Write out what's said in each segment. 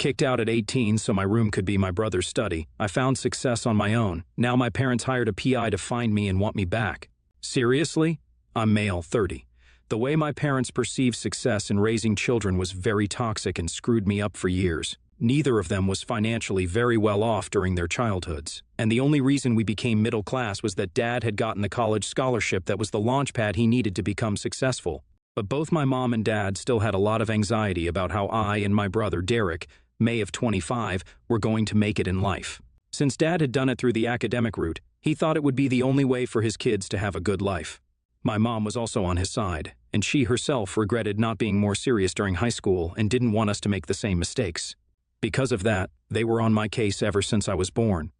Kicked out at 18 so my room could be my brother's study, I found success on my own. Now my parents hired a PI to find me and want me back. Seriously? I'm male, 30. The way my parents perceived success in raising children was very toxic and screwed me up for years. Neither of them was financially very well off during their childhoods, and the only reason we became middle class was that Dad had gotten the college scholarship that was the launchpad he needed to become successful. But both my mom and dad still had a lot of anxiety about how I and my brother Derek, May of 25, were going to make it in life. Since Dad had done it through the academic route, he thought it would be the only way for his kids to have a good life. My mom was also on his side, and she herself regretted not being more serious during high school and didn't want us to make the same mistakes. Because of that, they were on my case ever since I was born.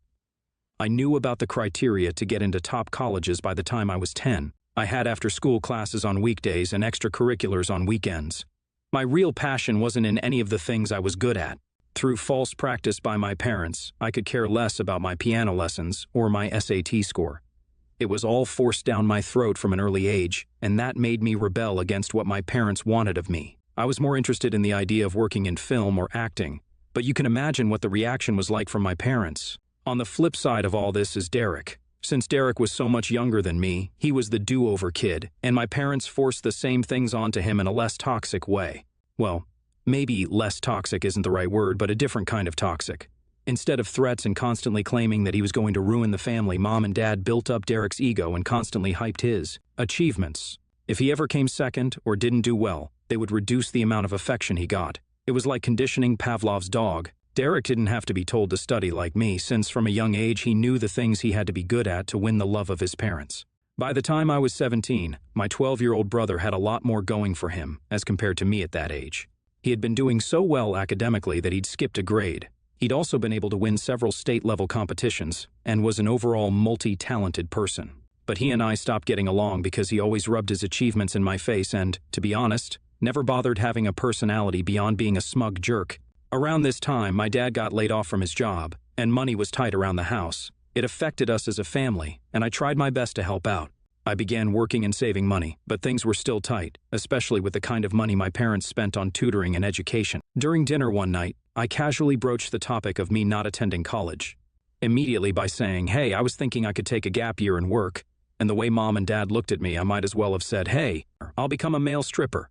I knew about the criteria to get into top colleges by the time I was 10. I had after-school classes on weekdays and extracurriculars on weekends. My real passion wasn't in any of the things I was good at. Through false practice by my parents, I could care less about my piano lessons or my SAT score. It was all forced down my throat from an early age, and that made me rebel against what my parents wanted of me. I was more interested in the idea of working in film or acting, but you can imagine what the reaction was like from my parents. On the flip side of all this is Derek. Since Derek was so much younger than me, he was the do-over kid, and my parents forced the same things onto him in a less toxic way. Well, maybe less toxic isn't the right word, but a different kind of toxic. Instead of threats and constantly claiming that he was going to ruin the family, Mom and Dad built up Derek's ego and constantly hyped his achievements. If he ever came second or didn't do well, they would reduce the amount of affection he got. It was like conditioning Pavlov's dog. Derek didn't have to be told to study like me, since from a young age he knew the things he had to be good at to win the love of his parents. By the time I was 17, my 12-year-old brother had a lot more going for him as compared to me at that age. He had been doing so well academically that he'd skipped a grade. He'd also been able to win several state-level competitions and was an overall multi-talented person. But he and I stopped getting along because he always rubbed his achievements in my face and, to be honest, never bothered having a personality beyond being a smug jerk. Around this time, my dad got laid off from his job, and money was tight around the house. It affected us as a family, and I tried my best to help out. I began working and saving money, but things were still tight, especially with the kind of money my parents spent on tutoring and education. During dinner one night, I casually broached the topic of me not attending college. Immediately by saying, "Hey, I was thinking I could take a gap year and work," and the way Mom and Dad looked at me, I might as well have said, "Hey, I'll become a male stripper."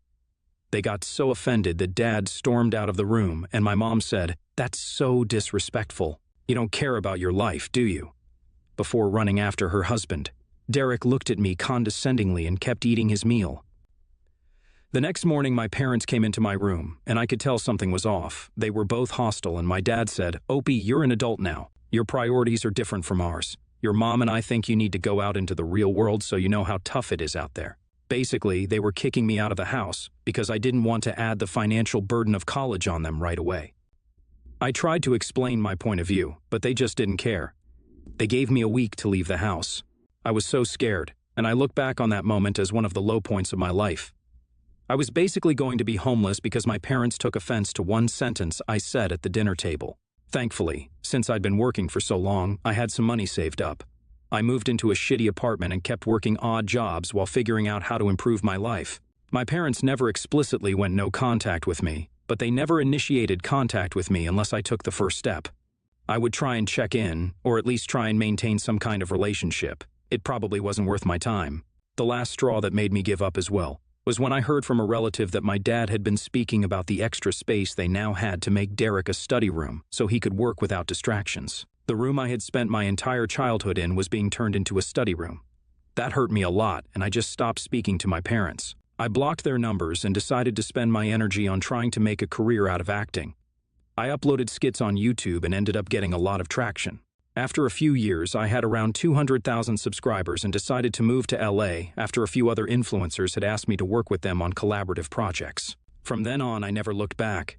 They got so offended that Dad stormed out of the room, and my mom said, "That's so disrespectful. You don't care about your life, do you?" Before running after her husband. Derek looked at me condescendingly and kept eating his meal. The next morning, my parents came into my room, and I could tell something was off. They were both hostile, and my dad said, "Opie, you're an adult now. Your priorities are different from ours. Your mom and I think you need to go out into the real world so you know how tough it is out there." Basically, they were kicking me out of the house because I didn't want to add the financial burden of college on them right away. I tried to explain my point of view, but they just didn't care. They gave me a week to leave the house. I was so scared, and I look back on that moment as one of the low points of my life. I was basically going to be homeless because my parents took offense to one sentence I said at the dinner table. Thankfully, since I'd been working for so long, I had some money saved up. I moved into a shitty apartment and kept working odd jobs while figuring out how to improve my life. My parents never explicitly went no contact with me, but they never initiated contact with me unless I took the first step. I would try and check in, or at least try and maintain some kind of relationship. It probably wasn't worth my time. The last straw that made me give up as well was when I heard from a relative that my dad had been speaking about the extra space they now had to make Derek a study room so he could work without distractions. The room I had spent my entire childhood in was being turned into a study room. That hurt me a lot, and I just stopped speaking to my parents. I blocked their numbers and decided to spend my energy on trying to make a career out of acting. I uploaded skits on YouTube and ended up getting a lot of traction. After a few years, I had around 200,000 subscribers and decided to move to LA after a few other influencers had asked me to work with them on collaborative projects. From then on, I never looked back.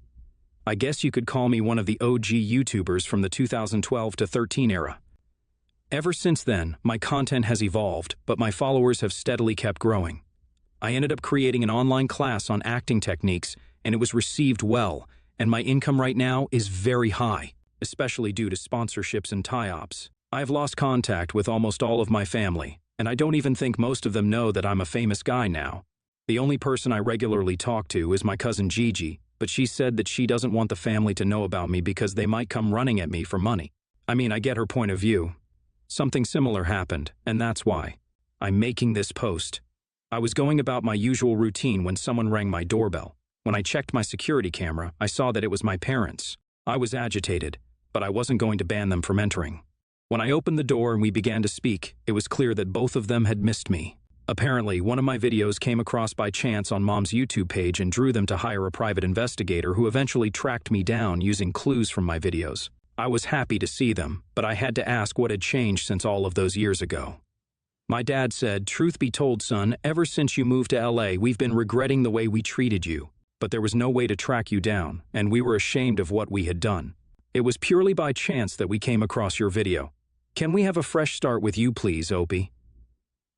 I guess you could call me one of the OG YouTubers from the 2012 to 13 era. Ever since then, my content has evolved, but my followers have steadily kept growing. I ended up creating an online class on acting techniques, and it was received well, and my income right now is very high, especially due to sponsorships and tie-ups. I've lost contact with almost all of my family, and I don't even think most of them know that I'm a famous guy now. The only person I regularly talk to is my cousin Gigi, but but she said that she doesn't want the family to know about me because they might come running at me for money. I mean, I get her point of view. Something similar happened, and that's why I'm making this post. I was going about my usual routine when someone rang my doorbell. When I checked my security camera, I saw that it was my parents. I was agitated, but I wasn't going to ban them from entering. When I opened the door and we began to speak, it was clear that both of them had missed me. Apparently, one of my videos came across by chance on Mom's YouTube page and drew them to hire a private investigator who eventually tracked me down using clues from my videos. I was happy to see them, but I had to ask what had changed since all of those years ago. My dad said, "Truth be told, son, ever since you moved to LA, we've been regretting the way we treated you. But there was no way to track you down, and we were ashamed of what we had done. It was purely by chance that we came across your video. Can we have a fresh start with you, please, Opie?"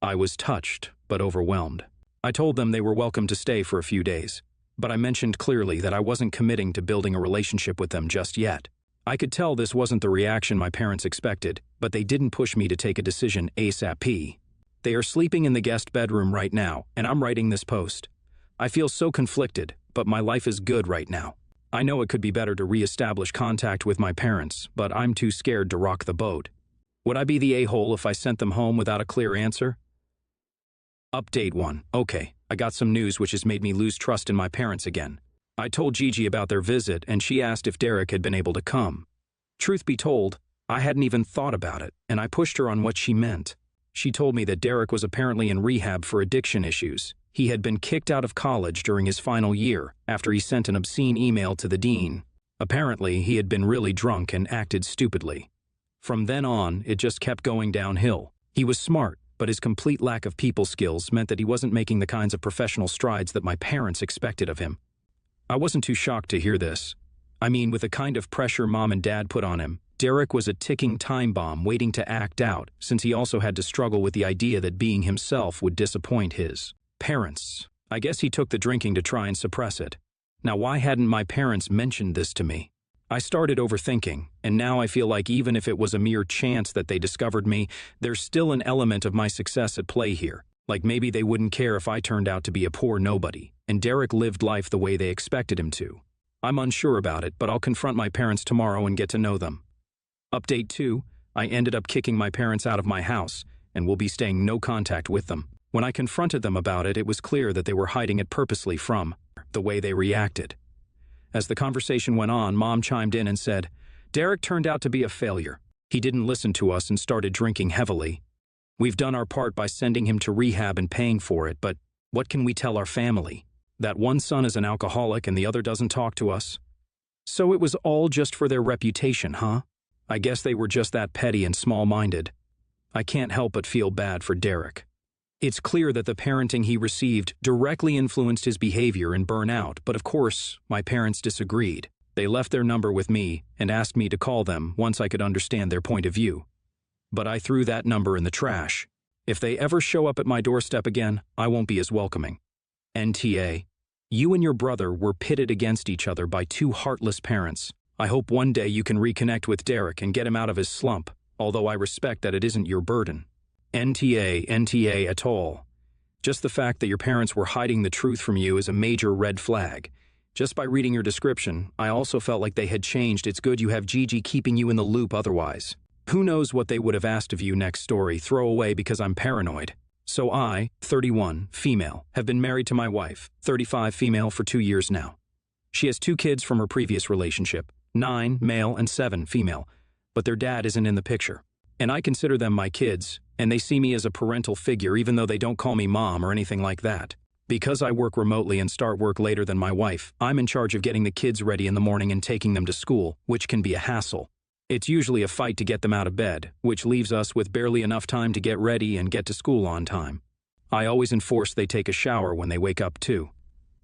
I was touched, but overwhelmed. I told them they were welcome to stay for a few days, but I mentioned clearly that I wasn't committing to building a relationship with them just yet. I could tell this wasn't the reaction my parents expected, but they didn't push me to take a decision ASAP. They are sleeping in the guest bedroom right now, and I'm writing this post. I feel so conflicted, but my life is good right now. I know it could be better to re-establish contact with my parents, but I'm too scared to rock the boat. Would I be the a-hole if I sent them home without a clear answer? Update 1. Okay, I got some news which has made me lose trust in my parents again. I told Gigi about their visit, and she asked if Derek had been able to come. Truth be told, I hadn't even thought about it, and I pushed her on what she meant. She told me that Derek was apparently in rehab for addiction issues. He had been kicked out of college during his final year after he sent an obscene email to the dean. Apparently, he had been really drunk and acted stupidly. From then on, it just kept going downhill. He was smart, but his complete lack of people skills meant that he wasn't making the kinds of professional strides that my parents expected of him. I wasn't too shocked to hear this. I mean, with the kind of pressure Mom and Dad put on him, Derek was a ticking time bomb waiting to act out, since he also had to struggle with the idea that being himself would disappoint his parents. I guess he took the drinking to try and suppress it. Now, why hadn't my parents mentioned this to me? I started overthinking, and now I feel like even if it was a mere chance that they discovered me, there's still an element of my success at play here. Like maybe they wouldn't care if I turned out to be a poor nobody, and Derek lived life the way they expected him to. I'm unsure about it, but I'll confront my parents tomorrow and get to know them. Update 2. I ended up kicking my parents out of my house, and will be staying no contact with them. When I confronted them about it, it was clear that they were hiding it purposely from the way they reacted. As the conversation went on, Mom chimed in and said, "Derek turned out to be a failure. He didn't listen to us and started drinking heavily. We've done our part by sending him to rehab and paying for it, but what can we tell our family? That one son is an alcoholic and the other doesn't talk to us? So it was all just for their reputation, huh? I guess they were just that petty and small-minded. I can't help but feel bad for Derek. It's clear that the parenting he received directly influenced his behavior and burnout, but of course, my parents disagreed. They left their number with me and asked me to call them once I could understand their point of view. But I threw that number in the trash. If they ever show up at my doorstep again, I won't be as welcoming. NTA, you and your brother were pitted against each other by two heartless parents. I hope one day you can reconnect with Derek and get him out of his slump, although I respect that it isn't your burden. NTA at all. Just the fact that your parents were hiding the truth from you is a major red flag. Just by reading your description, I also felt like they had changed. It's good you have Gigi keeping you in the loop otherwise. Who knows what they would have asked of you next story, throw away because I'm paranoid. So I, 31, female, have been married to my wife, 35, female, for 2 years now. She has 2 kids from her previous relationship, 9, male, and 7, female, but their dad isn't in the picture. And I consider them my kids, and they see me as a parental figure even though they don't call me mom or anything like that. Because I work remotely and start work later than my wife, I'm in charge of getting the kids ready in the morning and taking them to school, which can be a hassle. It's usually a fight to get them out of bed, which leaves us with barely enough time to get ready and get to school on time. I always enforce they take a shower when they wake up too.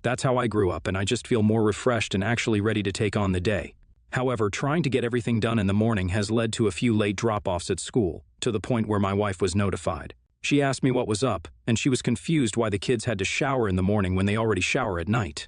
That's how I grew up, and I just feel more refreshed and actually ready to take on the day. However, trying to get everything done in the morning has led to a few late drop-offs at school, to the point where my wife was notified. She asked me what was up, and she was confused why the kids had to shower in the morning when they already shower at night.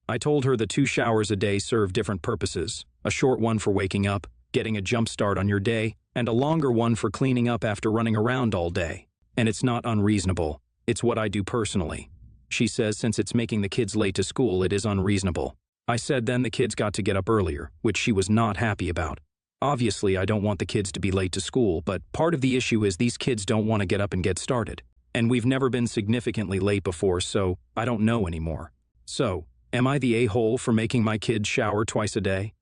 I told her the 2 showers a day serve different purposes, a short one for waking up, getting a jump start on your day, and a longer one for cleaning up after running around all day. And it's not unreasonable. It's what I do personally. She says since it's making the kids late to school, it is unreasonable. I said then the kids got to get up earlier, which she was not happy about. Obviously, I don't want the kids to be late to school, but part of the issue is these kids don't want to get up and get started. And we've never been significantly late before, so I don't know anymore. So, am I the a-hole for making my kids shower twice a day?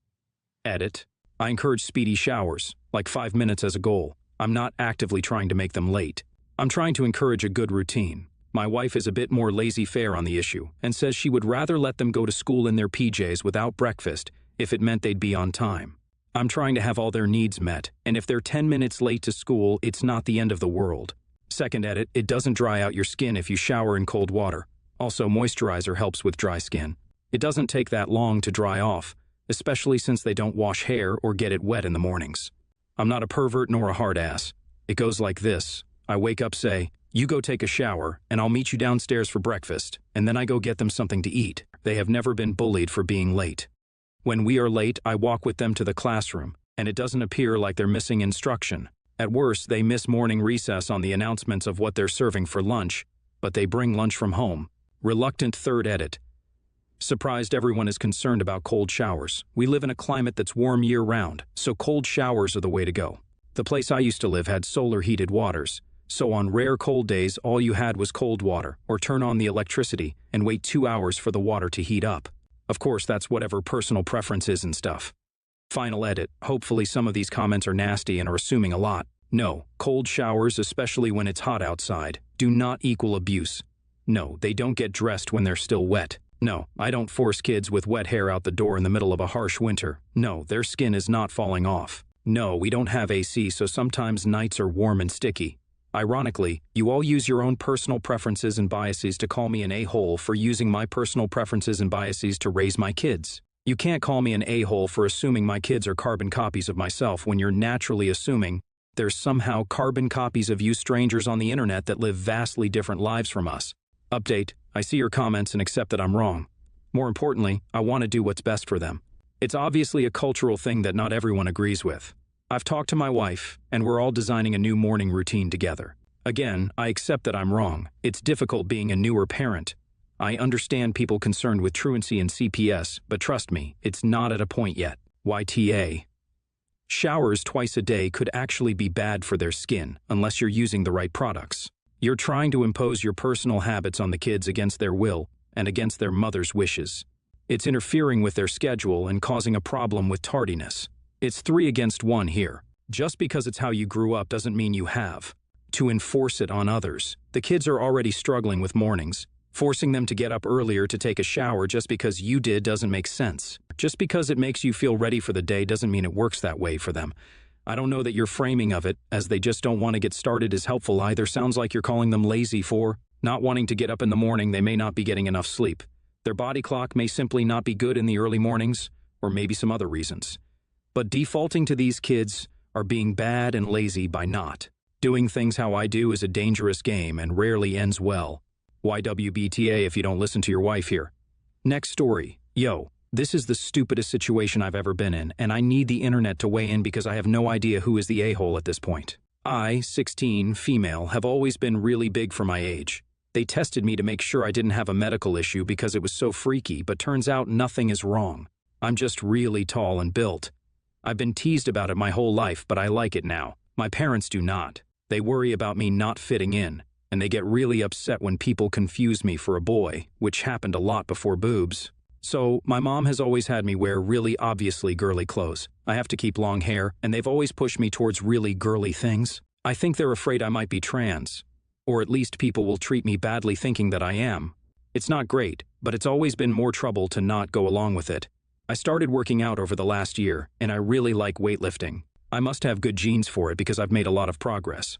Edit. I encourage speedy showers, like 5 minutes as a goal. I'm not actively trying to make them late. I'm trying to encourage a good routine. My wife is a bit more laissez-faire on the issue and says she would rather let them go to school in their PJs without breakfast if it meant they'd be on time. I'm trying to have all their needs met, and if they're 10 minutes late to school, it's not the end of the world. Second edit, it doesn't dry out your skin if you shower in cold water. Also, moisturizer helps with dry skin. It doesn't take that long to dry off, especially since they don't wash hair or get it wet in the mornings. I'm not a pervert nor a hard ass. It goes like this. I wake up, say, "You go take a shower, and I'll meet you downstairs for breakfast," and then I go get them something to eat. They have never been bullied for being late. When we are late, I walk with them to the classroom, and it doesn't appear like they're missing instruction. At worst, they miss morning recess on the announcements of what they're serving for lunch, but they bring lunch from home. Reluctant third edit. Surprised everyone is concerned about cold showers. We live in a climate that's warm year-round, so cold showers are the way to go. The place I used to live had solar-heated waters, so on rare cold days, all you had was cold water, or turn on the electricity and wait 2 hours for the water to heat up. Of course, that's whatever personal preference is and stuff. Final edit. Hopefully some of these comments are nasty and are assuming a lot. No, cold showers, especially when it's hot outside, do not equal abuse. No, they don't get dressed when they're still wet. No, I don't force kids with wet hair out the door in the middle of a harsh winter. No, their skin is not falling off. No, we don't have AC, so sometimes nights are warm and sticky. Ironically, you all use your own personal preferences and biases to call me an a-hole for using my personal preferences and biases to raise my kids. You can't call me an a-hole for assuming my kids are carbon copies of myself when you're naturally assuming there's somehow carbon copies of you strangers on the internet that live vastly different lives from us. Update, I see your comments and accept that I'm wrong. More importantly, I want to do what's best for them. It's obviously a cultural thing that not everyone agrees with. I've talked to my wife, and we're all designing a new morning routine together. Again, I accept that I'm wrong. It's difficult being a newer parent. I understand people concerned with truancy and CPS, but trust me, it's not at a point yet. YTA. Showers twice a day could actually be bad for their skin, unless you're using the right products. You're trying to impose your personal habits on the kids against their will and against their mother's wishes. It's interfering with their schedule and causing a problem with tardiness. It's 3 against 1 here. Just because it's how you grew up doesn't mean you have to enforce it on others. The kids are already struggling with mornings. Forcing them to get up earlier to take a shower just because you did doesn't make sense. Just because it makes you feel ready for the day doesn't mean it works that way for them. I don't know that your framing of it, as they just don't want to get started, is helpful either. Sounds like you're calling them lazy for not wanting to get up in the morning. They may not be getting enough sleep. Their body clock may simply not be good in the early mornings, or maybe some other reasons. But defaulting to these kids are being bad and lazy by not doing things how I do is a dangerous game and rarely ends well. YWBTA if you don't listen to your wife here. Next story. Yo, this is the stupidest situation I've ever been in, and I need the internet to weigh in because I have no idea who is the a-hole at this point. I, 16, female, have always been really big for my age. They tested me to make sure I didn't have a medical issue because it was so freaky, but turns out nothing is wrong. I'm just really tall and built. I've been teased about it my whole life, but I like it now. My parents do not. They worry about me not fitting in, and they get really upset when people confuse me for a boy, which happened a lot before boobs. So, my mom has always had me wear really obviously girly clothes. I have to keep long hair, and they've always pushed me towards really girly things. I think they're afraid I might be trans. Or at least people will treat me badly thinking that I am. It's not great, but it's always been more trouble to not go along with it. I started working out over the last year, and I really like weightlifting. I must have good genes for it because I've made a lot of progress.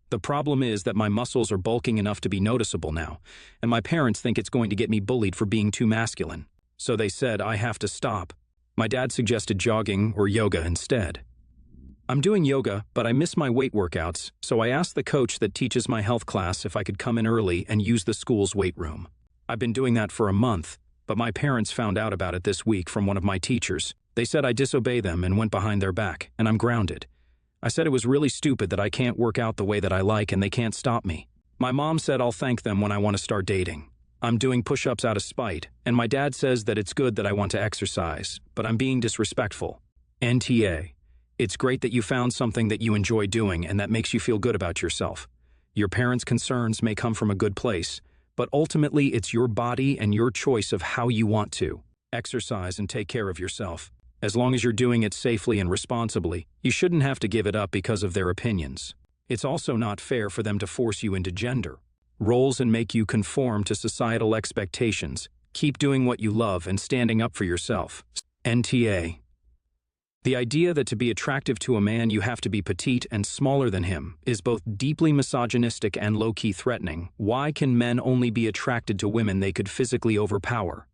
The problem is that my muscles are bulking enough to be noticeable now, and my parents think it's going to get me bullied for being too masculine. So they said I have to stop. My dad suggested jogging or yoga instead. I'm doing yoga, but I miss my weight workouts, so I asked the coach that teaches my health class if I could come in early and use the school's weight room. I've been doing that for a month, but my parents found out about it this week from one of my teachers. They said I disobey them and went behind their back, and I'm grounded. I said it was really stupid that I can't work out the way that I like and they can't stop me. My mom said I'll thank them when I want to start dating. I'm doing push-ups out of spite, and my dad says that it's good that I want to exercise, but I'm being disrespectful. NTA. It's great that you found something that you enjoy doing and that makes you feel good about yourself. Your parents' concerns may come from a good place, but ultimately it's your body and your choice of how you want to exercise and take care of yourself. As long as you're doing it safely and responsibly, you shouldn't have to give it up because of their opinions. It's also not fair for them to force you into gender roles and make you conform to societal expectations. Keep doing what you love and standing up for yourself. NTA. The idea that to be attractive to a man you have to be petite and smaller than him is both deeply misogynistic and low-key threatening. Why can men only be attracted to women they could physically overpower?